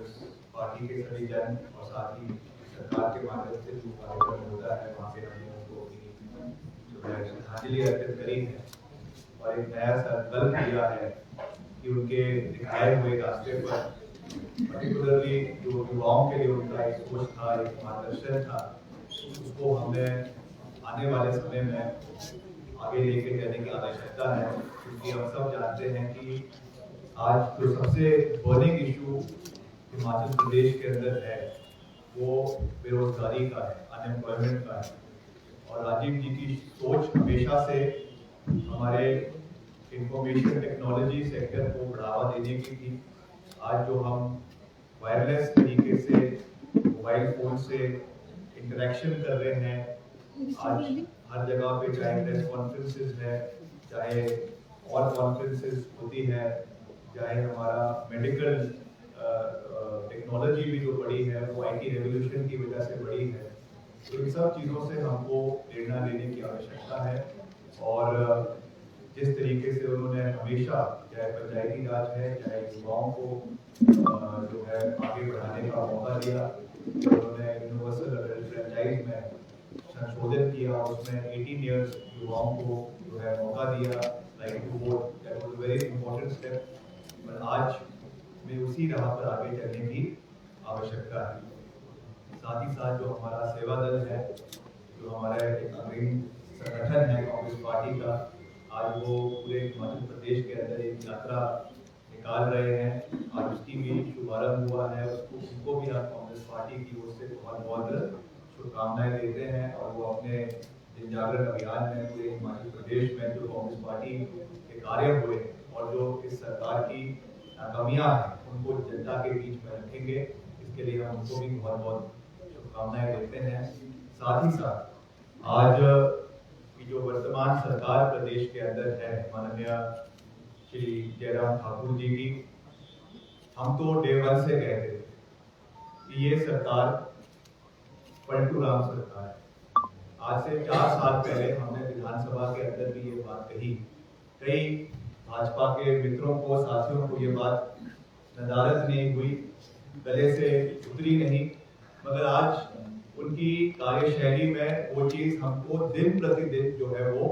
Congress party के सभी जन और साथ ही सरकार के माध्यम से जो कार्यक्रम होता है वहाँ पे हमने उनको जो है श्रद्धांजलि अर्पित करी है और एक नया संकल्प लिया है कि उनके दिखाए हुए रास्ते पर पर्टिकुलरली जो युवाओं के लिए उनका एक सोच था, एक मार्गदर्शन था, उसको हमें आने वाले समय में आगे लेके जाने की आवश्यकता है। क्योंकि हम सब जानते हैं कि आज जो सबसे बर्निंग इशू हिमाचल प्रदेश के अंदर है वो बेरोजगारी का है, अनएम्प्लॉयमेंट का है। और राजीव जी की सोच हमेशा से हमारे इंफॉर्मेशन टेक्नोलॉजी सेक्टर को बढ़ावा देने की थी। आज जो हम वायरलेस तरीके से मोबाइल फोन से इंटरेक्शन कर रहे हैं, आज हर जगह पे चाहे प्रेस कॉन्फ्रेंसेस है, चाहे और कॉन्फ्रेंसेस होती है, चाहे हमारा मेडिकल टेक्नोलॉजी भी जो बढ़ी है वो आईटी रेवोल्यूशन की वजह से बढ़ी है। तो इन सब चीज़ों से हमको प्रेरणा लेने की आवश्यकता है। और जिस तरीके से उन्होंने हमेशा चाहे पंचायती राज है, चाहे युवाओं को जो है आगे बढ़ाने का मौका दिया, उन्होंने यूनिवर्सल अडल्ट फ्रेंचाइज में संशोधन किया, उसमें 18 इयर्स युवाओं को जो है मौका दिया, like to vote, that was a very important step. पर आज में उसी राह पर आगे चलने की आवश्यकता है। साथ ही साथ जो हमारा सेवा दल है, जो हमारा एक अग्रणी संगठन है कांग्रेस पार्टी का, आज वो पूरे हिमाचल प्रदेश के अंदर एक यात्रा निकाल रहे हैं। आज उसकी भी शुभारंभ हुआ है, उनको भी हम कांग्रेस पार्टी की ओर से बहुत बहुत शुभकामनाएं देते हैं। और वो अपने जन जागरण अभियान में पूरे हिमाचल प्रदेश में जो कांग्रेस पार्टी के कार्य हुए और जो इस सरकार की नाकामियां हैं उनको जनता के बीच में रखेंगे। इसके लिए हम उनको भी बहुत बहुत शुभकामनाएं देते हैं। साथ ही साथ आज की जो वर्तमान सरकार प्रदेश के अंदर है, माननीय श्री जयराम ठाकुर जी की, हम तो डे वन से कहते थे कि ये सरकार पलटू राम सरकार है। आज से 4 साल पहले हमने विधानसभा के अंदर भी ये बात कही। कई भाजपा के मित्रों को, साथियों को ये बात नदारद नहीं हुई, गले से उतरी नहीं, मगर आज उनकी कार्यशैली में वो चीज हमको दिन प्रतिदिन जो है वो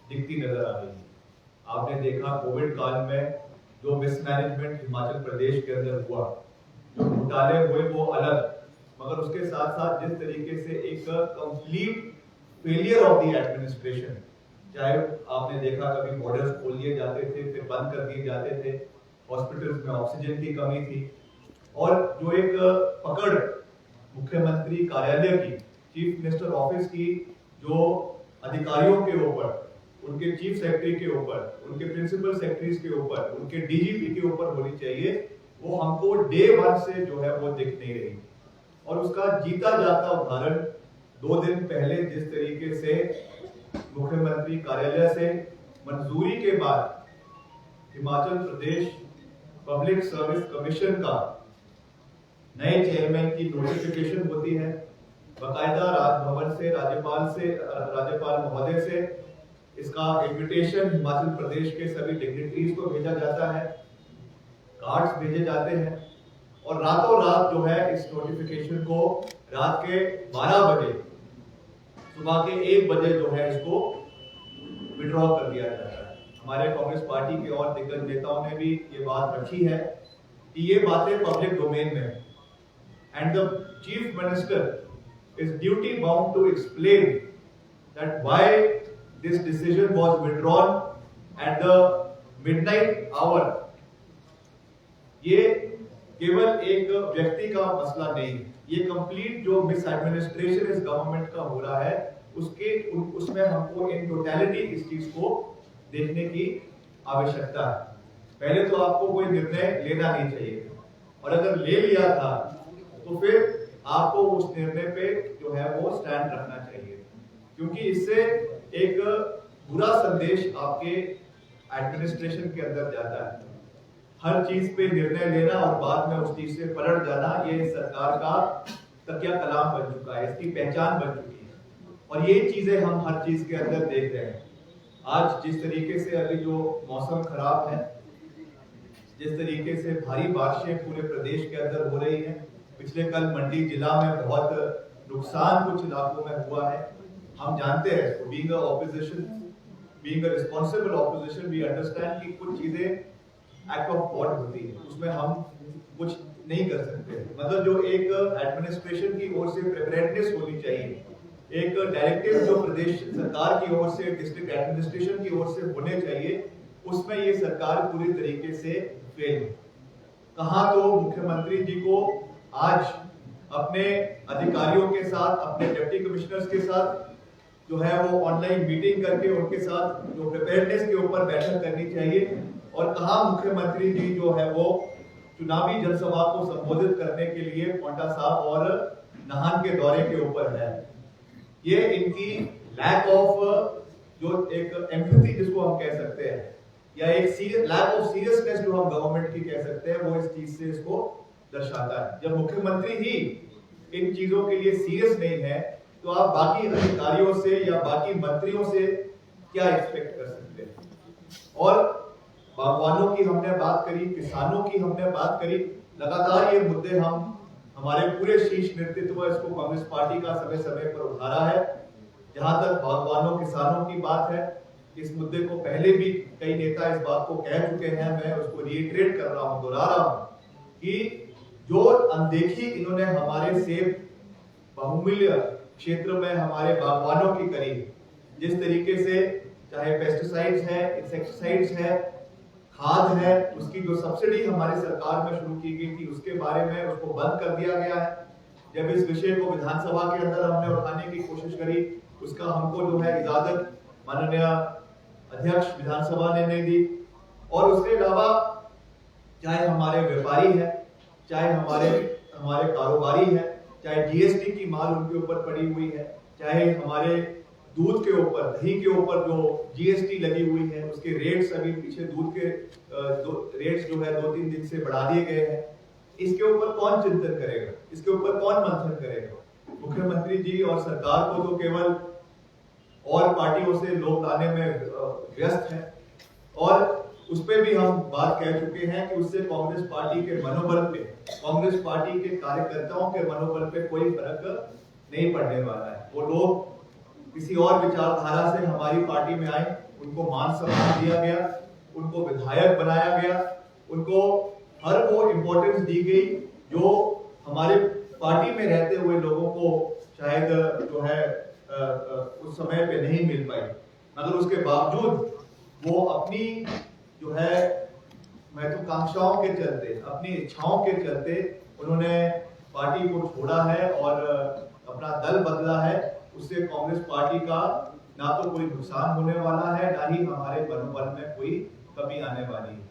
दिखती नजर आ रही है। आपने देखा कोविड काल में जो मिसमैनेजमेंट हिमाचल प्रदेश के अंदर हुआ, जो घोटाले हुए वो अलग, मगर उसके साथ साथ जिस तरीके से एक complete failure of the administration, चाहे आपने देखा कभी बॉर्डर्स खोल दिए जाते थे, फिर बंद कर दिए जाते थे, हॉस्पिटल्स में ऑक्सीजन की कमी थी, और जो एक पकड़ मुख्यमंत्री कार्यालय की, चीफ मिनिस्टर ऑफिस की, जो अधिकारियों के ऊपर, उनके चीफ सेक्रेटरी के ऊपर, उनके प्रिंसिपल सेक्रेटरीज के ऊपर, उनके डीजीपी के ऊपर होनी चाहिए, वो हमको डे वन से जो है वो दिख नहीं रही। और उसका जीता जाता उदाहरण 2 दिन पहले जिस तरीके से मुख्यमंत्री कार्यालय से मंजूरी के बाद Himachal Pradesh public service commission का नए चेयरमैन की नोटिफिकेशन होती है, बाकायदा राजभवन से राज्यपाल महोदय से इसका इन्विटेशन हिमाचल प्रदेश के सभी डिग्निटरीज को भेजा जाता है, कार्ड्स भेजे जाते हैं, और रातों रात जो है इस नोटिफिकेशन को रात के 12 बजे, सुबह के 1 बजे जो है इसको विड्रॉ कर दिया जाता है। हमारे कांग्रेस पार्टी के और दिग्गज नेताओं ने भी ये बात रखी है कि ये बातें पब्लिक डोमेन में है, and the chief minister is duty bound to explain that why this decision was withdrawn at the midnight hour. ये केवल एक व्यक्ति का मसला नहीं है, ये कंप्लीट जो मिस एडमिनिस्ट्रेशन इस गवर्नमेंट का हो रहा है उसमें हमको इन टोटलिटी इस चीज को देखने की आवश्यकता है। पहले तो आपको कोई निर्णय लेना नहीं चाहिए, और अगर ले लिया था तो फिर आपको उस निर्णय पे जो है वो स्टैंड रखना चाहिए, क्योंकि इससे एक बुरा संदेश आपके एडमिनिस्ट्रेशन के अंदर जाता है। हर चीज पे निर्णय लेना और बाद में उस चीज से पलट जाना, ये सरकार का तकिया कलाम बन चुका है, इसकी पहचान बन चुकी है, और ये चीजें हम हर चीज के अंदर देख रहे हैं। आज जिस तरीके से अभी जो मौसम खराब है, जिस तरीके से भारी बारिशें पूरे प्रदेश के अंदर हो रही हैं, पिछले कल मंडी जिला में बहुत नुकसान कुछ इलाकों में हुआ है। हम जानते हैं, being a opposition, being a responsible opposition, we understand कि कुछ चीजें एक्ट ऑफ गॉड होती है, उसमें हम कुछ नहीं कर सकते। मतलब जो एक एडमिनिस्ट्रेशन की ओर से प्रिपेयर्डनेस होनी चाहिए, एक डायरेक्टिव जो प्रदेश सरकार की ओर से, डिस्ट्रिक्ट एडमिनिस्ट्रेशन की ओर से होने चाहिए, उसमें ये सरकार पूरी तरीके से फेल है। कहां तो मुख्यमंत्री जी को आज अपने अधिकारियों के साथ, अपने डिप्टी कमिश्नर्स के साथ जो है वो ऑनलाइन मीटिंग करके उनके साथ जो प्रिपेयर्डनेस के ऊपर बैठक करनी चाहिए, और कहा मुख्यमंत्री जी जो है वो चुनावी जनसभा को संबोधित करने के लिए पांवटा साहब और नाहन के दौरे के ऊपर है। ये इनकी लैक ऑफ जो एक एम्पैथी जिसको हम कह सकते हैं, या एक लैक ऑफ सीरियसनेस जो हम गवर्नमेंट की कह सकते हैं, वो इस चीज से इसको दर्शाता है। जब मुख्यमंत्री ही इन चीजों के लिए सीरियस नहीं है, तो आप बाकी अधिकारियों से या बाकी मंत्रियों से क्या एक्सपेक्ट कर सकते हैं। और बागवानों की हमने बात करी, किसानों की हमने बात करी, लगातार ये मुद्दे हम हमारे पूरे शीर्ष नेतृत्व इसको कांग्रेस पार्टी का समय समय पर उठा रहा है। जहां तक बागवानों किसानों की बात है, इस मुद्दे को पहले भी कई नेता इस बात को कह चुके हैं, मैं उसको रिइटरेट कर रहा हूं, दोहरा रहा हूं कि जो अनदेखी इन्होंने हमारे सेब बहुमूल्य क्षेत्र में हमारे बागवानों की करी, जिस तरीके से चाहे पेस्टिसाइड्स है, इंसेक्टिसाइड्स है, खाद है, उसकी जो सब्सिडी हमारी सरकार में शुरू की गई थी उसके बारे में उसको बंद कर दिया गया है। जब इस विषय को विधानसभा के अंदर हमने उठाने की कोशिश करी, उसका हमको जो है इजाजत माननीय अध्यक्ष विधानसभा ने नहीं दी। और उसके अलावा चाहे हमारे व्यापारी है, चाहे हमारे कारोबारी है, चाहे जीएसटी की माल उनके ऊपर पड़ी हुई है, चाहे हमारे दूध के ऊपर, दही के ऊपर जो जीएसटी लगी हुई है, उसके रेट्स अभी पीछे दूध के रेट्स जो है 2-3 दिन से बढ़ा दिए गए हैं। इसके ऊपर कौन चिंतन करेगा, इसके ऊपर कौन मंथन करेगा। मुख्यमंत्री जी और सरकार को तो केवल और पार्टियों से लोग लाने में व्यस्त है, और उस पर भी हम बात कह चुके हैं कि उससे कांग्रेस पार्टी के मनोबल पे, कांग्रेस पार्टी के कार्यकर्ताओं के मनोबल पे कोई फर्क नहीं पड़ने वाला है। वो लोग किसी और विचारधारा से हमारी पार्टी में आए, उनको मान सम्मान दिया गया, उनको विधायक बनाया गया, उनको हर वो इम्पोर्टेंस दी गई जो हमारे पार्टी में रहते हुए लोगों को शायद जो है उस समय पे नहीं मिल पाई। मगर उसके बावजूद वो अपनी जो है महत्वाकांक्षाओं के चलते, अपनी इच्छाओं के चलते उन्होंने पार्टी को छोड़ा है और अपना दल बदला है। उससे कांग्रेस पार्टी का ना तो कोई नुकसान होने वाला है, ना ही हमारे मनोबल में कोई कमी आने वाली है।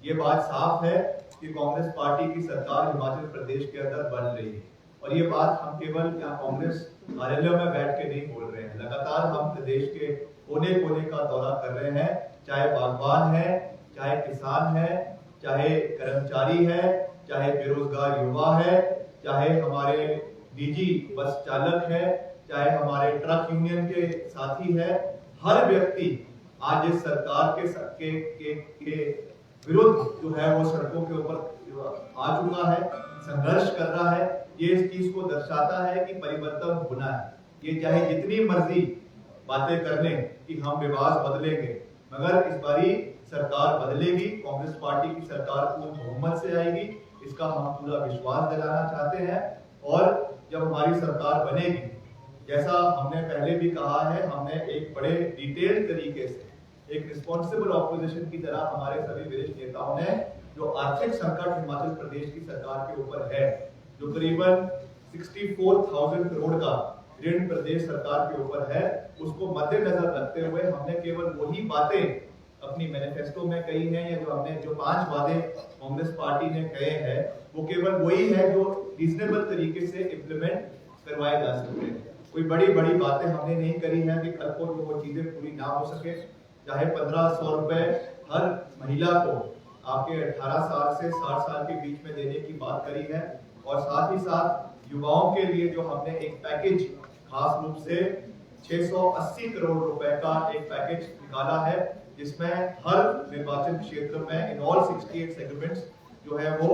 ये बात साफ है कि कांग्रेस पार्टी की सरकार हिमाचल प्रदेश के अंदर बन रही है, और ये बात हम केवल यहाँ कांग्रेस कार्यालय में बैठ के नहीं बोल रहे हैं। लगातार हम प्रदेश के कोने कोने का दौरा कर रहे हैं, चाहे बागवान है, चाहे किसान है, चाहे कर्मचारी है, चाहे बेरोजगार युवा है, चाहे हमारे निजी बस चालक है, चाहे हमारे ट्रक यूनियन के साथी है। हर व्यक्ति आज इस सरकार के विरुद्ध जो है वो सड़कों के ऊपर आ चुका है, संघर्ष कर रहा है। ये इस चीज को दर्शाता है कि परिवर्तन होना है। ये चाहे जितनी मर्जी बातें कर लें कि हम विवाद बदलेंगे, मगर इस बारी सरकार बदलेगी, कांग्रेस पार्टी की सरकार पूर्ण बहुमत से आएगी, इसका हम पूरा विश्वास दिलाना चाहते हैं। और जब हमारी सरकार बनेगी, जैसा हमने पहले भी कहा है, हमने एक बड़े डिटेल्ड तरीके से एक रिस्पॉन्सिबल ऑपोजिशन की तरह हमारे सभी वरिष्ठ नेताओं ने जो आर्थिक संकट हिमाचल प्रदेश की सरकार के ऊपर है, जो करीबन 64,000 करोड़ का ऋण प्रदेश सरकार के ऊपर है, उसको मद्देनजर रखते हुए हमने केवल वही बातें अपनी मैनिफेस्टो में कही हैं, या जो 5 वादे कांग्रेस पार्टी ने कहे हैं, वो केवल वही है जो रीजनेबल तरीके से इम्प्लीमेंट करवाए जा सकते हैं। कोई बड़ी बड़ी बातें हमने नहीं करी है कि कल को वो चीजें पूरी ना हो सके। चाहे 1500 रुपए हर महिला को आपके 18 साल से 60 साल के बीच में देने की बात करी है, और साथ ही साथ युवाओं के लिए जो हमने एक पैकेज खास रूप से 680 करोड़ रुपए का एक पैकेज निकाला है, जिसमें हर निर्वाचन क्षेत्र में इन ऑल 68 सेगमेंट्स जो है वो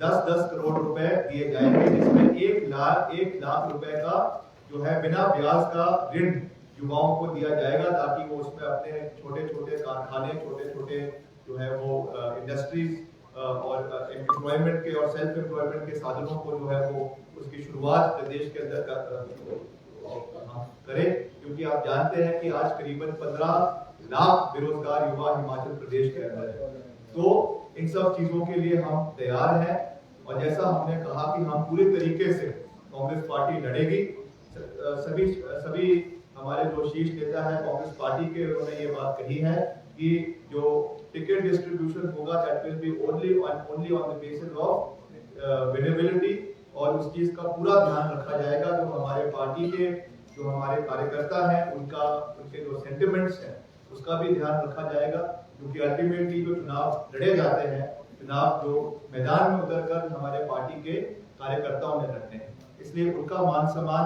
10-10 करोड़ रुपए दिए जाएंगे, जिसमें 1 लाख रुपए का जो है बिना ब्याज का ऋण युवाओं को दिया जाएगा, ताकि वो उसमें अपने छोटे छोटे कारखाने, छोटे छोटे जो है वो इंडस्ट्रीज और एम्प्लॉयमेंट के और सेल्फ एम्प्लॉयमेंट के साधनों को जो है वो उसकी शुरुआत प्रदेश के अंदर करें, क्योंकि आप जानते हैं कि आज करीबन 15 लाख बेरोजगार युवा हिमाचल प्रदेश के अंदर है। तो इन सब चीजों के लिए हम तैयार हैं, और जैसा हमने कहा कि हम पूरे तरीके से कांग्रेस पार्टी लड़ेगी। सभी हमारे जो शीर्ष नेता है कांग्रेस पार्टी के, उन्होंने ये बात कही है कि जो टिकट डिस्ट्रीब्यूशन होगा that will be only on the basis of winnability, और उस चीज का पूरा ध्यान रखा जाएगा। जो हमारे पार्टी के जो हमारे कार्यकर्ता हैं उनके जो सेंटिमेंट्स हैं उसका भी ध्यान रखा जाएगा, क्योंकि अल्टीमेटली जो चुनाव लड़े जाते हैं, चुनाव जो मैदान में उतरकर हमारे पार्टी के कार्यकर्ताओं ने लड़ते हैं, इसलिए उनका मान सम्मान,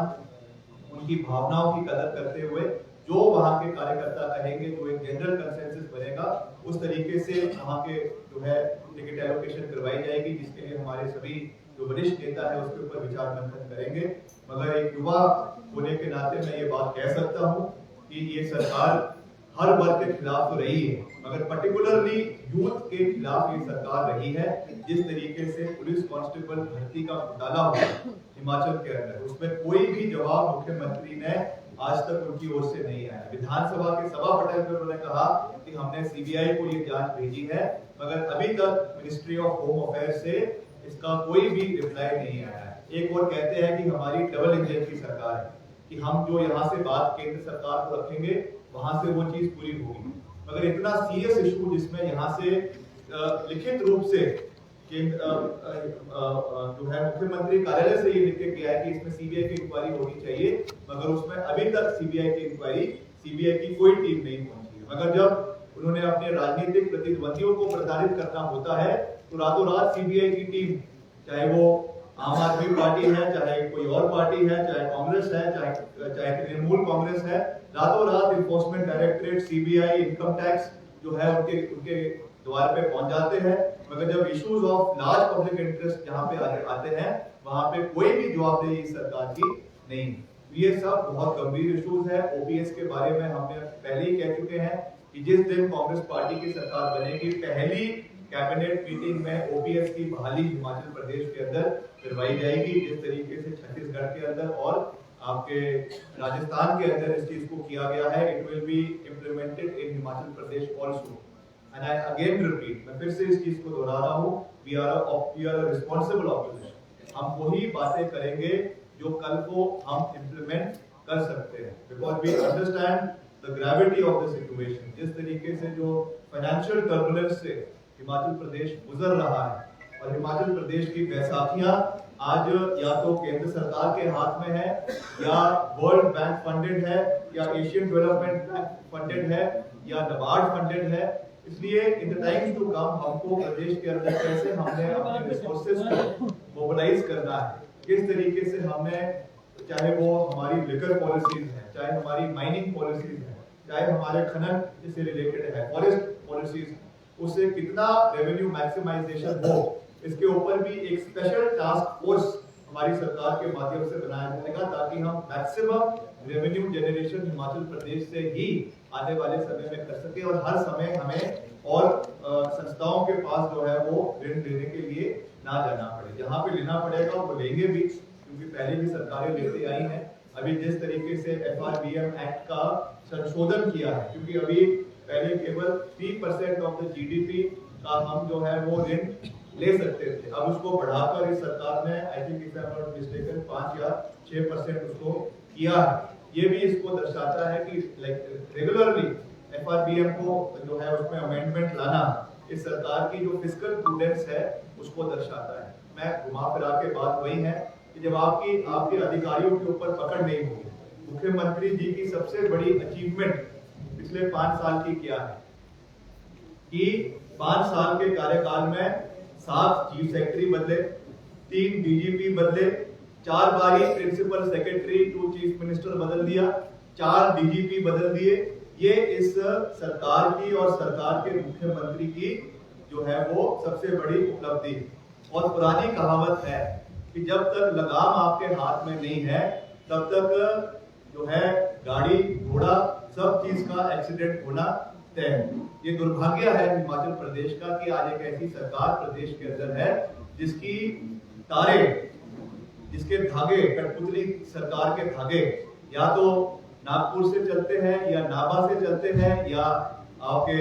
उनकी भावनाओं की कदर करते हुए जो वहां के कार्यकर्ता कहेंगे, जो एक जनरल कंसेंसस बनेगा, उस तरीके से वहां के जो है टिकट एलोकेशन करवाई जाएगी, जिसके लिए हमारे सभी जो वरिष्ठ नेता है उसके ऊपर विचार मंथन करेंगे। मगर एक युवा होने के नाते मैं ये बात कह सकता हूँ कि ये सरकार हर वर्ग के खिलाफ तो रही है, मगर पर्टिकुलरली यूथ के खिलाफ ये सरकार रही है। जिस तरीके से पुलिस कांस्टेबल भर्ती का घोटाला हुआ हिमाचल के अंदर, उसमें कोई भी जवाब मुख्यमंत्री ने आज तक उनकी ओर से नहीं आया। विधानसभा के सभा पटल पर उन्होंने कहा कि हमने सीबीआई को ये जांच भेजी है, मगर अभी तक मिनिस्ट्री ऑफ होम अफेयर्स से इसका कोई भी रिप्लाई नहीं आया है। एक और कहते हैं कि हमारी डबल इंजन की सरकार है, कि हम जो यहाँ से बात केंद्र सरकार को रखेंगे वहां से वो चीज पूरी होगी, मगर इतना सीरियस इशू जिसमें यहाँ से लिखित रूप से जो है मुख्यमंत्री कार्यालय से ये लिख के किया है कि इसमें सीबीआई की इंक्वायरी होनी चाहिए, मगर उसमें अभी तक सीबीआई की कोई टीम नहीं पहुंची है। मगर जब उन्होंने अपने राजनीतिक प्रतिद्वंदियों को प्रताड़ित करना होता है तो रातों रात सीबीआई की टीम, चाहे वो आम आदमी पार्टी है, चाहे कोई और पार्टी है, चाहे कांग्रेस है, चाहे तृणमूल कांग्रेस है, रातों रात enforcement directorate, CBI, income tax जो है उनके द्वार पे पहुंच जाते हैं, मगर जब issues of large public interest जहां पे आते हैं वहां पे कोई भी जवाबदेही सरकार की नहीं। ये सब बहुत गंभीर इश्यूज है। ओपीएस के बारे में हमने पहले ही कह चुके हैं कि जिस दिन कांग्रेस पार्टी की सरकार बनेगी, पहली कैबिनेट मीटिंग में ओपीएस की बहाली हिमाचल प्रदेश के अंदर करवाई जाएगी, जिस तरीके से छत्तीसगढ़ के अंदर और आपके राजस्थान के अंदर इस चीज को किया गया है। It will be implemented in Himachal Pradesh also. And I again repeat, मैं फिर से इस चीज को दोहरा रहा हूँ, we are a responsible opposition. हम वही बातें करेंगे जो कल को हम इम्प्लीमेंट कर सकते हैं, because we understand the gravity of the situation. जिस तरीके से जो फाइनेंशियल टर्बुलेंस से हिमाचल प्रदेश गुजर रहा है, और हिमाचल प्रदेश की बैसाखियां आज या तो केंद्र सरकार के हाथ में है, या वर्ल्ड बैंक फंडेड है, या एशियन डेवलपमेंट बैंक फंडेड है, या नबार्ड फंडेड है। इसलिए in the times to come हमको प्रदेश के अंदर कैसे हमने अपने रिसोर्सेज को मोबिलाइज करना है, किस तरीके से हमें, चाहे वो हमारी लिकर पॉलिसीज है, चाहे हमारी माइनिंग पॉलिसीज है, चाहे हमारे खनन से रिलेटेड है, फॉरेस्ट पॉलिसीज, उससे कितना रेवेन्यू मैक्सिमाइजेशन हो, इसके ऊपर भी एक स्पेशल टास्क फोर्स हमारी सरकार के माध्यम से बनाया जाएगा, ताकि हम maximum revenue generation Himachal Pradesh से ही आने वाले समय में कर सके, और हर समय हमें और संस्थाओं के पास जो है वो ऋण लेने के लिए ना जाना पड़े। जहाँ पे लेना पड़ेगा वो लेंगे भी, क्योंकि पहले भी सरकारें लेते आई हैं। अभी जिस तरीके से FRBM एक्ट का संशोधन किया है, क्योंकि अभी पहले केवल 3% ऑफ द GDP का हम जो है वो ऋण ले सकते थे, अब उसको बढ़ाकर इस सरकार ने I think if I am not mistaken 5 या 6% उसको किया है। ये भी इसको दर्शाता है कि लाइक रेगुलरली FRBM को जो है उसमें अमेंडमेंट लाना इस सरकार की जो फिस्कल प्रूडेंस है उसको दर्शाता है। मैं घुमा फिरा के बात वही है कि जब आपके अधिकारियों के ऊपर पकड़ नहीं होगी, मुख्यमंत्री जी की सबसे बड़ी अचीवमेंट पिछले 5 साल की क्या है कि 5 साल के कार्यकाल में 7 चीफ सेक्रेटरी बदले, 3 DGP बदले, 4 बारी principal secretary to chief minister बदल दिया, 4 DGP बदल दिए। ये इस सरकार की और सरकार के मुख्यमंत्री की जो है वो सबसे बड़ी उपलब्धि है। और पुरानी कहावत है कि जब तक लगाम आपके हाथ में नहीं है तब तक जो है गाड़ी घोड़ा सब चीज का एक्सीडेंट होना तय है। ये दुर्भाग्य है हिमाचल प्रदेश का कि आज एक ऐसी सरकार प्रदेश के अंदर है जिसकी तारे, जिसके धागे, कठपुतली सरकार के धागे या तो नागपुर से चलते हैं या नाभा से चलते हैं या आपके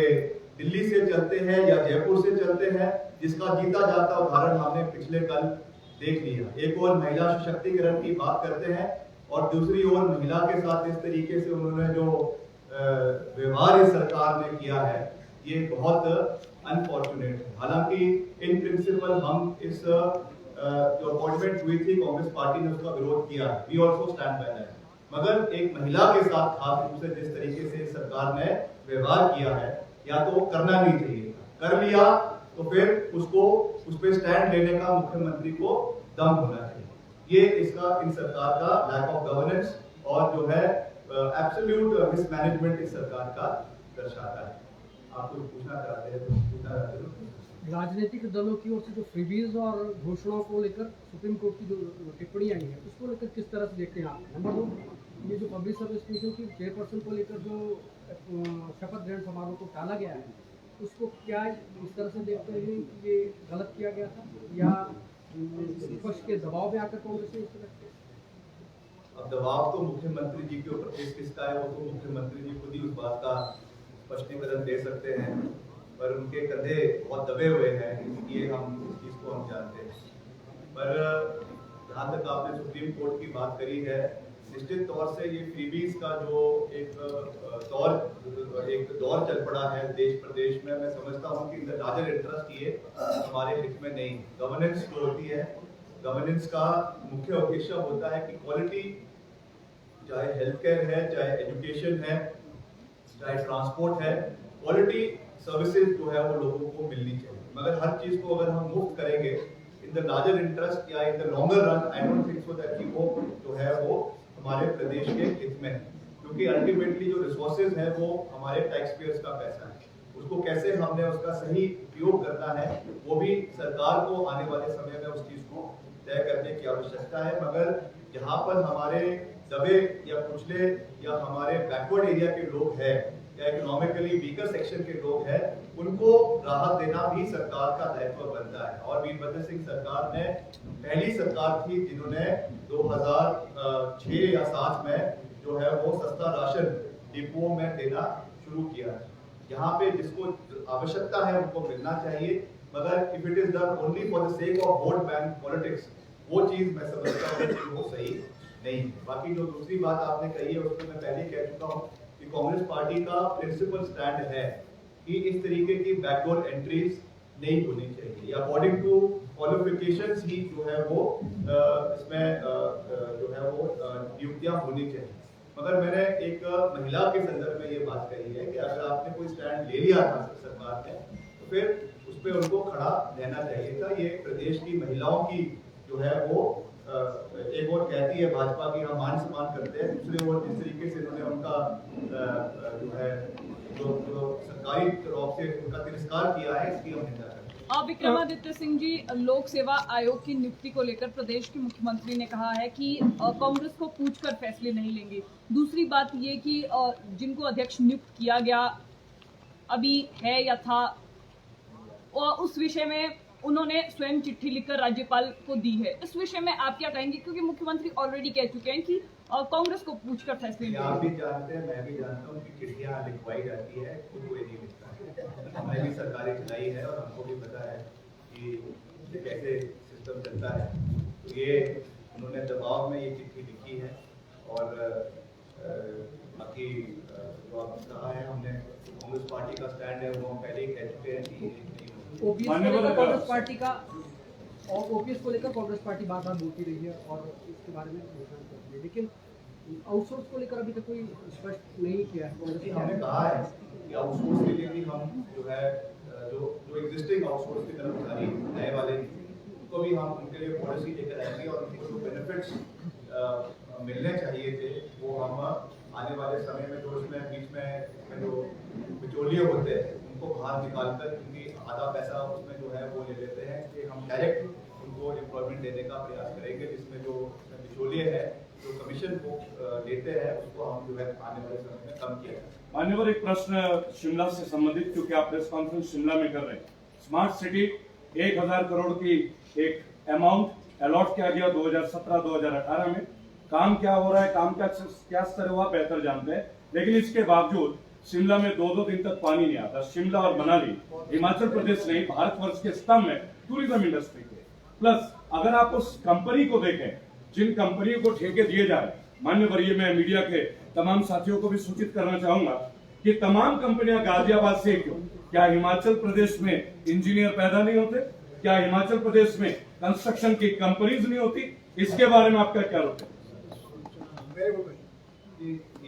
दिल्ली से चलते हैं या जयपुर से चलते हैं, जिसका जीता जाता उदाहरण हमने पिछले कल देख लिया। एक और महिला सशक्तिकरण की बात करते हैं और दूसरी ओर महिला के साथ इस तरीके से उन्होंने जो व्यवहार इस सरकार ने किया है ये बहुत अनफॉर्चुनेट है। हालांकि इन प्रिंसिपल हम इस जो अपॉइंटमेंट हुई थी कांग्रेस पार्टी ने उसका विरोध किया, we also stand by that. मगर एक महिला के साथ खास रूप से जिस तरीके से सरकार ने व्यवहार किया है या तो करना नहीं चाहिए, कर लिया तो फिर उसको उस पर स्टैंड लेने का मुख्यमंत्री को दम होना चाहिए। ये इसका इन सरकार का लैक ऑफ गवर्नेंस और जो है एब्सोल्यूट मिसमैनेजमेंट इस सरकार का दर्शाता है। आप कुछ पूछना चाहते हैं तो पूछना चाहते हो। राजनीतिक दलों की ओर से जो फ्रीबीज और घोषणाओं को लेकर सुप्रीम कोर्ट की जो टिप्पणी आई है उसको लेकर किस तरह से देखते हैं आप? नंबर 2, ये जो पब्लिक सर्विस कमीशन की चेयरपर्सन को लेकर जो शपथ ग्रहण समारोह को टाला गया है उसको क्या इस तरह से देखते हैं कि ये गलत किया गया था या विपक्ष के दबाव में आकर कांग्रेस ने इस तरह किया? अब दबाव तो मुख्यमंत्री जी के ऊपर किसका है वो तो मुख्यमंत्री जी खुद ही उस बात का स्पष्टीकरण दे सकते हैं, पर उनके कंधे बहुत दबे हुए हैं, इसलिए हम इस चीज को हम जानते हैं। पर जहाँ तक आपने सुप्रीम कोर्ट की बात करी है, निश्चित तौर से ये फ्रीबीज का जो एक दौर चल पड़ा है देश प्रदेश में, मैं समझता हूँ कि लार्जर इंटरेस्ट ये हमारे हित में नहीं। गवर्नेंस जो होती है, गवर्नेंस का मुख्य उद्देश्य होता है कि क्वालिटी, चाहे हेल्थ केयर है, चाहे एजुकेशन है, चाहे ट्रांसपोर्ट है, क्वालिटी सर्विसेज जो है वो लोगों को मिलनी चाहिए। मगर हर चीज को अगर हम मुफ्त करेंगे इन द लार्जर इंटरेस्ट या in the longer run, I don't think so that कि वो जो है वो हमारे प्रदेश के हित में है, क्योंकि अल्टीमेटली जो रिसोर्सेज है वो हमारे टैक्स पेयर्स का पैसा है। उसको कैसे हमने उसका सही उपयोग करना है वो भी सरकार को आने वाले समय में उस चीज को तय करने की आवश्यकता है। मगर जहाँ पर हमारे दबे या कुचले या हमारे बैकवर्ड एरिया के लोग हैं या इकोनॉमिकली वीकर सेक्शन के लोग हैं, उनको राहत देना भी सरकार का दायित्व बनता है। और वीरभद्र सिंह सरकार ने पहली सरकार थी जिन्होंने 2006 या 7 में जो है वो सस्ता राशन डिपुओं में देना शुरू किया। यहाँ पे जिसको आवश्यकता है उनको मिलना चाहिए, मगर if it is done only for the sake of vote bank politics, वो चीज मैं समझता हूँ कि वो सही नहीं है। बाकी जो दूसरी बात आपने कही है उसमें मैं पहले कह चुका हूँ कि कांग्रेस पार्टी का प्रिंसिपल स्टैंड है कि इस तरीके की बैकडोर एंट्रीज नहीं होनी चाहिए, या अकॉर्डिंग टू क्वालिफिकेशंस ही जो है वो इसमें जो है वो नियुक्तियां होनी चाहिए। मगर मैंने एक महिला के संदर्भ में ये बात कही है कि अगर आपने कोई स्टैंड ले लिया था सरकार ने तो फिर उस पर उनको खड़ा रहना चाहिए था। ये प्रदेश की महिलाओं की जो है वो एक और कहती है भाजपा की हम मान सम्मान करते हैं, दूसरी ओर जिस तरीके से उन्होंने उनका जो है जो सरकारी तरफ से उनका तिरस्कार किया है, इसकी हम निंदा करते हैं। विक्रमादित्य सिंह जी, लोक सेवा आयोग की नियुक्ति को लेकर प्रदेश के मुख्यमंत्री ने कहा है कि कांग्रेस को पूछकर फैसले नहीं लेंगे। दूसरी बात ये कि जिनको अध्यक्ष नियुक्त किया गया अभी है या था, और उस विषय में उन्होंने स्वयं चिट्ठी लिखकर राज्यपाल को दी है। इस विषय में आप क्या कहेंगे, क्योंकि मुख्यमंत्री ऑलरेडी कह चुके हैं कि कांग्रेस को पूछकर फैसले लेंगे। आप भी जानते हैं, मैं भी जानता हूँ कि चिट्ठियां लिखवाई जाती है, खुद कोई नहीं लिखता है। हमने भी सरकारें चलाई है और हमको भी पता है कि कैसे सिस्टम चलता है। तो ये उन्होंने दबाव में ये चिट्ठी लिखी है और बाकी जो आपने कहा है, हमने कांग्रेस पार्टी का स्टैंड है वो हम पहले ही कह चुके हैं कि कांग्रेस पार्टी का और ओपीएस को लेकर कांग्रेस पार्टी बार बार बोलती रही है और इसके बारे में घोषणा करती है, लेकिन आउटसोर्स को लेकर अभी तक कोई स्पष्ट नहीं किया है। कांग्रेस हमने कहा है कि आउटसोर्स के लिए भी हम जो है जो एग्जिस्टिंग आउटसोर्स के कर्मचारी नए वाले उनको भी हम उनके लिए पॉलिसी लेकर आएंगे और उनको जो बेनिफिट्स मिलने चाहिए थे वो हम आने वाले समय में जो इसमें बीच में उसमें जो बिचौलिए होते हैं उनको बाहर निकालकर, क्योंकि आधा पैसा उसमें जो है वो ले लेते हैं, कि हम डायरेक्ट उनको एम्प्लॉयमेंट देने का प्रयास करेंगे, जिसमें जो बिचौलिए है जो कमीशन वो लेते हैं उसको हम जो है आने वाले समय में कम किया जाए। मान्यवर, एक प्रश्न शिमला से संबंधित, क्योंकि आप प्रेस कॉन्फ्रेंस शिमला में कर रहे हैं। स्मार्ट सिटी 1000 करोड़ की एक अमाउंट अलॉट किया गया 2017-2018 में। काम क्या हो रहा है, काम क्या स्तर हुआ बेहतर जानते हैं, लेकिन इसके बावजूद शिमला में 2-2 दिन तक पानी नहीं आता। शिमला और मनाली हिमाचल प्रदेश नहीं भारतवर्ष के स्तंभ में टूरिज्म इंडस्ट्री के। प्लस अगर आप उस कंपनी को देखें, जिन कंपनियों को ठेके दिए जा रहे, मान्यवर, ये मैं मीडिया के तमाम साथियों को भी सूचित करना चाहूंगा कि तमाम कंपनियां गाजियाबाद से क्यों? क्या हिमाचल प्रदेश में इंजीनियर पैदा नहीं होते? क्या हिमाचल प्रदेश में कंस्ट्रक्शन की कंपनीज नहीं होती? इसके बारे में आपका क्या रुख है?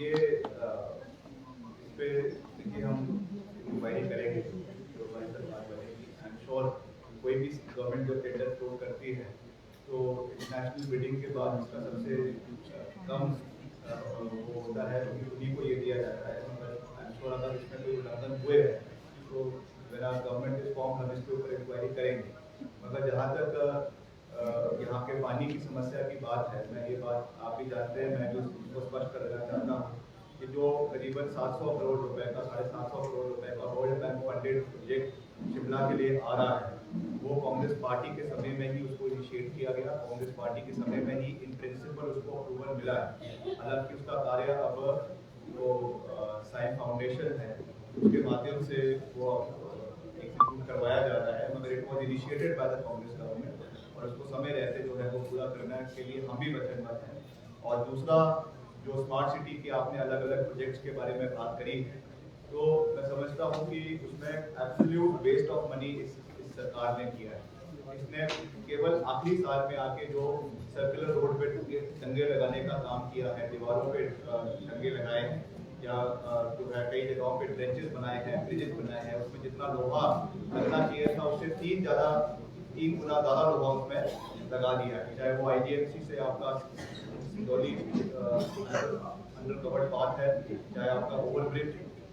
ये इस पे देखिए हम इंक्वायरी करेंगे, जो हमारी सरकार बनेगी। आई एम श्योर कोई भी गवर्नमेंट जो टेंडर फ्लोट करती है तो इंटरनेशनल बिडिंग के बाद उसका सबसे कम वो होता है, क्योंकि उन्हीं को ये दिया जाता है। मगर आई एम श्योर अगर इसमें कोई उल्लंघन हुए हैं तो मेरा गवर्नमेंट इस फॉर्म हम इसके ऊपर इंक्वायरी करेंगे। मगर जहाँ तक यहाँ के पानी की समस्या की बात है, मैं ये बात आप भी जानते हैं, मैं भी उसको स्पष्ट करना चाहता हूँ कि जो करीबन 700 करोड़ रुपए का 750 करोड़ रुपए का world bank funded project Shimla के लिए आ रहा है, वो कांग्रेस पार्टी के समय में ही उसको इनिशिएट किया गया। कांग्रेस पार्टी के समय में ही इन प्रिंसिपल उसको अप्रूवल मिला है। हालांकि उसका कार्य अब जो साइन फाउंडेशन है उसके माध्यम से वो एग्जीक्यूट करवाया जा रहा है, मगर it was initiated by the Congress government और उसको समय रहते जो है वो पूरा करने के लिए हम भी वचनबद्ध हैं। और दूसरा, जो स्मार्ट सिटी के आपने अलग अलग प्रोजेक्ट्स के बारे में बात करी है, तो मैं समझता हूँ कि उसमें एब्सोल्यूट वेस्ट ऑफ मनी इस सरकार ने किया है। इसने केवल आखिरी साल में आके जो सर्कुलर रोड पे डंगे लगाने का काम किया है, दीवारों पे डंगे लगाए हैं, या जो है कई जगहों पे ट्रेंचेस बनाए हैं, ब्रिजेस बनाए हैं, उसमें जितना लोहा लगना चाहिए था उससे 3 गुना ज़्यादा लोहा उसमें लगा दिया है। चाहे वो IGMC से आपका सिंदौली अंडर कवर्ड पाथ है, चाहे आपका ओवरब्रिज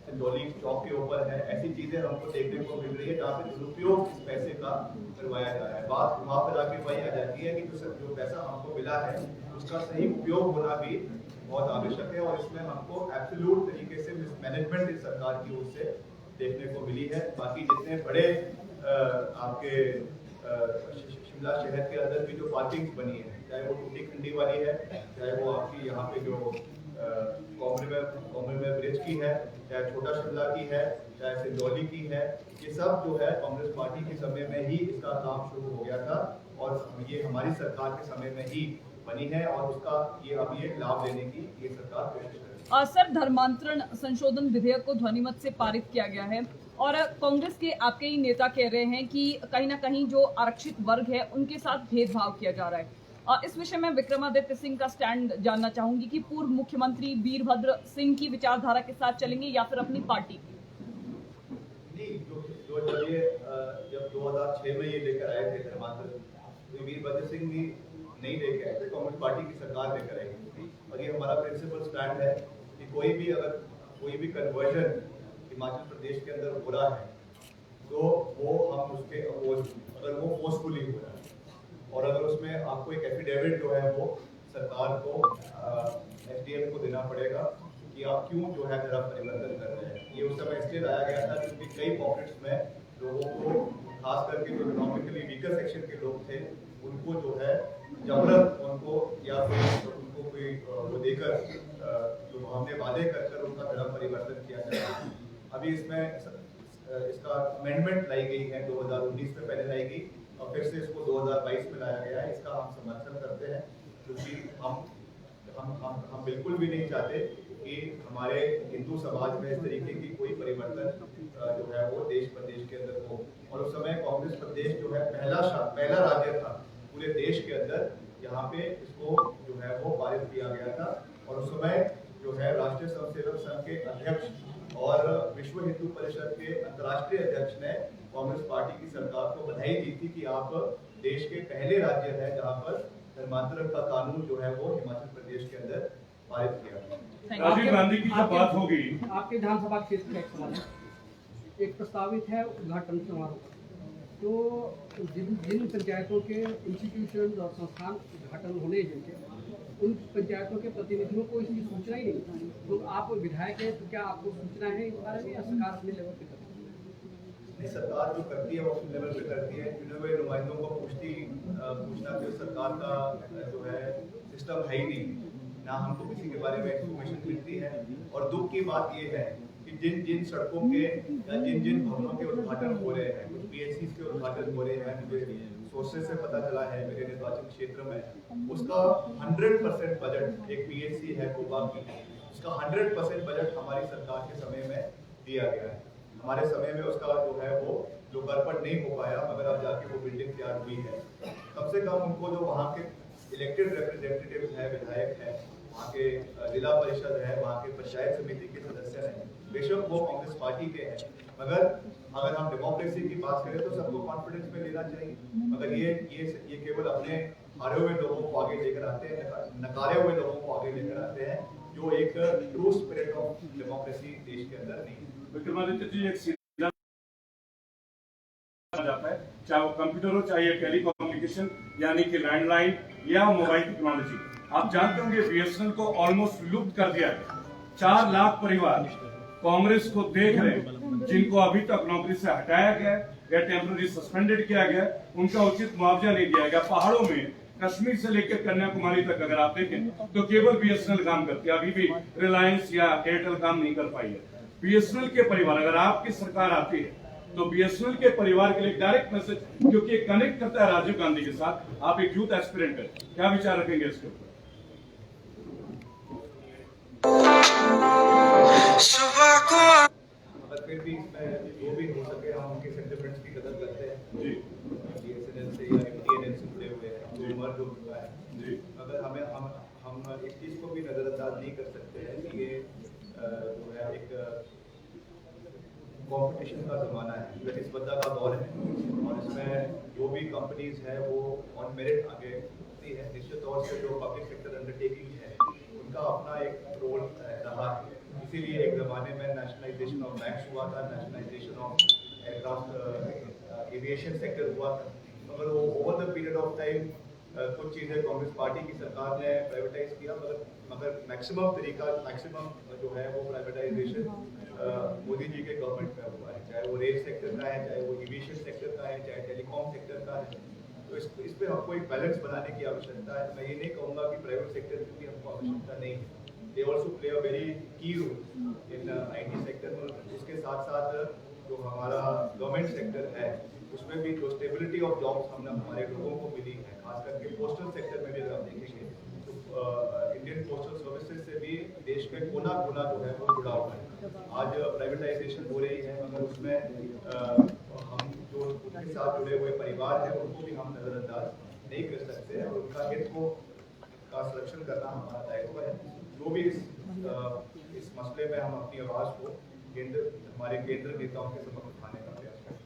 सिंदौली चौक के ऊपर है, ऐसी चीजें हमको देखने को मिल रही है जहाँ पे दुरुपयोग इस पैसे का करवाया जा रहा है। बात वहाँ पर आके वही आ जाती है कि जो पैसा हमको मिला है उसका सही उपयोग होना भी बहुत आवश्यक है, और इसमें हमको एब्सोल्यूट तरीके से मिसमैनेजमेंट इस सरकार की ओर से देखने को मिली है। बाकी जितने बड़े आपके शिमला शहर के अंदर भी जो पार्किंग बनी है, चाहे वो टूटी खंडी वाली है, चाहे वो आपकी यहाँ पे जो कॉमनवेल्थ ब्रिज की है, चाहे छोटा शिमला की है, चाहे सिंदौली की है, ये सब जो है कांग्रेस पार्टी के समय में ही इसका काम शुरू हो गया था और ये हमारी सरकार के समय में ही बनी है और उसका ये अभी एक लाभ लेने की ये सरकार कोशिश कर रही है। सर, धर्मांतरण संशोधन विधेयक को ध्वनिमत से पारित किया गया है और कांग्रेस के आपके ही नेता कह रहे हैं कि कहीं ना कहीं जो आरक्षित वर्ग है उनके साथ भेदभाव किया जा रहा है। इस विषय में विक्रमादित्य सिंह का स्टैंड जानना चाहूंगी कि पूर्व मुख्यमंत्री वीरभद्र सिंह की विचारधारा के साथ चलेंगे या फिर अपनी पार्टी की? नहीं, जब 2006 में ये लेकर आए थे धर्मांतरण, तो वीरभद्र सिंह भी नहीं लेके आए थे, कांग्रेस पार्टी की सरकार लेकर आई थी। और ये हमारा प्रिंसिपल स्टैंड है कि कोई भी कन्वर्जन हिमाचल प्रदेश के अंदर हो रहा है तो वो हम उसके अपोज, अगर वो फोर्सफुली हो रहा है और अगर उसमें आपको एक एफिडेविट जो है वो सरकार को SDM को देना पड़ेगा कि आप क्यों जो है धर्म परिवर्तन कर रहे हैं। ये उस समय इसलिए लाया गया था क्योंकि कई पॉकेट्स में लोगों को, खास करके जो इकोनॉमिकली वीकर सेक्शन के लोग थे, उनको जो है जबरन उनको या फिर उनको कोई वो देकर जो हमने वादे कर उनका धर्म परिवर्तन किया जाए। अभी इसमें इसका अमेंडमेंट लाई गई है, 2019 में पहले लाई गई और फिर से इसको 2022 में लाया गया है। इसका हम समर्थन करते हैं क्योंकि हम बिल्कुल भी नहीं चाहते कि हमारे हिंदू समाज में इस तरीके की कोई परिवर्तन जो है वो देश प्रदेश के अंदर हो। और उस समय कांग्रेस प्रदेश जो है पहला राज्य था पूरे देश के अंदर यहाँ पे इसको जो है वो पारित किया गया था। और उस समय जो है राष्ट्रीय स्वयंसेवक संघ के अध्यक्ष और विश्व हिंदू परिषद के अंतर्राष्ट्रीय अध्यक्ष ने कांग्रेस पार्टी की सरकार को बधाई दी थी कि आप देश के पहले राज्य है जहां पर धर्मांतरण का कानून जो है वो हिमाचल प्रदेश के अंदर पारित किया। Thank you. राजीव गांधी की जब बात होगी, आपके विधानसभा क्षेत्र का एक सवाल है। एक प्रस्तावित है उद्घाटन समारोह, तो जिन पंचायतों के इंस्टीट्यूशन और संस्थान उद्घाटन होने जिनके, उन पंचायतों के प्रतिनिधियों को इसकी सूचना ही नहीं। तो आप विधायक हैं, तो क्या आपको सूचना है इस बारे में, या सरकार अपने लेवल पे करती है? नहीं, सरकार जो करती है वो अपने लेवल पे करती है। चुने हुए नुमाइंदों को पूछना तो सरकार का जो है सिस्टम है ही नहीं, ना हमको किसी के बारे में इंफॉर्मेशन मिलती है। और दुख की बात ये है कि जिन जिन सड़कों के या जिन जिन भवनों के उद्घाटन हो रहे हैं, कुछ PHCs के उद्घाटन हो रहे हैं, मुझे सोर्सेज से पता चला है मेरे निर्वाचन क्षेत्र में, उसका 100% बजट, एक PHC है कोबा की, उसका 100% बजट हमारी सरकार के समय में दिया गया है। हमारे समय में उसका जो है वो लोकार्पण नहीं हो पाया, मगर अब जाके वो बिल्डिंग तैयार हुई है। कम से कम उनको जो वहाँ के इलेक्टेड रिप्रेजेंटेटिव है, विधायक है, वहाँ के जिला परिषद है, वहाँ के पंचायत समिति के सदस्य हैं, बेशक वो कांग्रेस पार्टी के हैं, मगर अगर हम डेमोक्रेसी की बात करें तो सबको कॉन्फिडेंस में लेना चाहिए। मगर ये केवल अपने हारे हुए लोगों को आगे लेकर आते हैं, नकारे हुए लोगों को आगे लेकर आते हैं, जो एक ट्रू स्पिरिट ऑफ डेमोक्रेसी देश के अंदर नहीं है। विक्रमादित्य जी, एक सीधा जाता है, चाहे वो कंप्यूटर हो, चाहे टेलीकम्युनिकेशन यानी कि लैंडलाइन या मोबाइल टेक्नोलॉजी। आप जानते होंगे BSNL को ऑलमोस्ट लुप्त कर दिया गया। 4 लाख परिवार कांग्रेस को देख रहे हैं, जिनको अभी तक नौकरी से हटाया गया या टेम्पररी सस्पेंडेड किया गया, उनका उचित मुआवजा नहीं दिया गया। पहाड़ों में कश्मीर से लेकर कन्याकुमारी तक अगर आप देखें तो केवल BSNL काम करती है, अभी भी रिलायंस या एयरटेल काम नहीं कर पाई है। BSNL के परिवार, अगर आपकी सरकार आती है तो BSNL के परिवार के लिए डायरेक्ट मैसेज, क्योंकि कनेक्ट करता है राजीव गांधी के साथ। आप एक यूथ एस्पिरेंट है, क्या विचार रखेंगे इसके ऊपर? मगर फिर भी इसमें जो भी हो सके हम उनके सेंटिमेंट्स की कदर करते हैं जी, BSNL से या MTNL से जुड़े हुए हैं, जो उम्र जो हुआ है जी, मगर हम एक चीज को भी नजरअंदाज नहीं कर सकते हैं कि ये जो है एक कंपटीशन का जमाना है, प्रतिस्पर्धा का दौर है, और इसमें जो भी कंपनीज है वो ऑन मेरिट आगे बढ़ती है। निश्चित तौर से जो पब्लिक सेक्टर अंडरटेकिंग है उनका अपना एक रोल रहा है, इसीलिए एक जमाने में नेशनलाइजेशन ऑफ बैंक्स हुआ था, nationalisation of aircraft aviation sector हुआ था, मगर वो over the period of time कुछ चीज़ें कांग्रेस पार्टी की सरकार ने प्राइवेटाइज किया, मगर मैक्सिमम जो है वो प्राइवेटाइजेशन मोदी जी के गवर्नमेंट में हुआ है, चाहे वो रेल सेक्टर का है, चाहे वो एविएशन सेक्टर का है, चाहे टेलीकॉम सेक्टर का है। तो इस पे हमको एक बैलेंस बनाने की आवश्यकता है। मैं ये नहीं कहूँगा कि प्राइवेट सेक्टर की भी हमको आवश्यकता नहीं है, they also play a very की रोल इन IT सेक्टर में। उसके साथ साथ जो हमारा गवर्नमेंट सेक्टर है उसमें भी जो स्टेबिलिटी ऑफ जॉब्स हमारे लोगों को मिली है, खास करके पोस्टल सेक्टर में भी अगर आप देखेंगे तो इंडियन पोस्टल सर्विसेज से भी देश के कोना कोना जो है वो जुड़ा हुआ है। आज प्राइवेटाइजेशन हो रही है, मगर उसमें हम जो उनके साथ जुड़े हुए परिवार हैं उनको भी हम नजरअंदाज नहीं कर सकते हैं, और उनका हित का संरक्षण करना हमारा दायित्व है। जो भी इस मसले में हम अपनी आवाज़ को हमारे केंद्र नेताओं के समक्ष उठाने का प्रयास करें।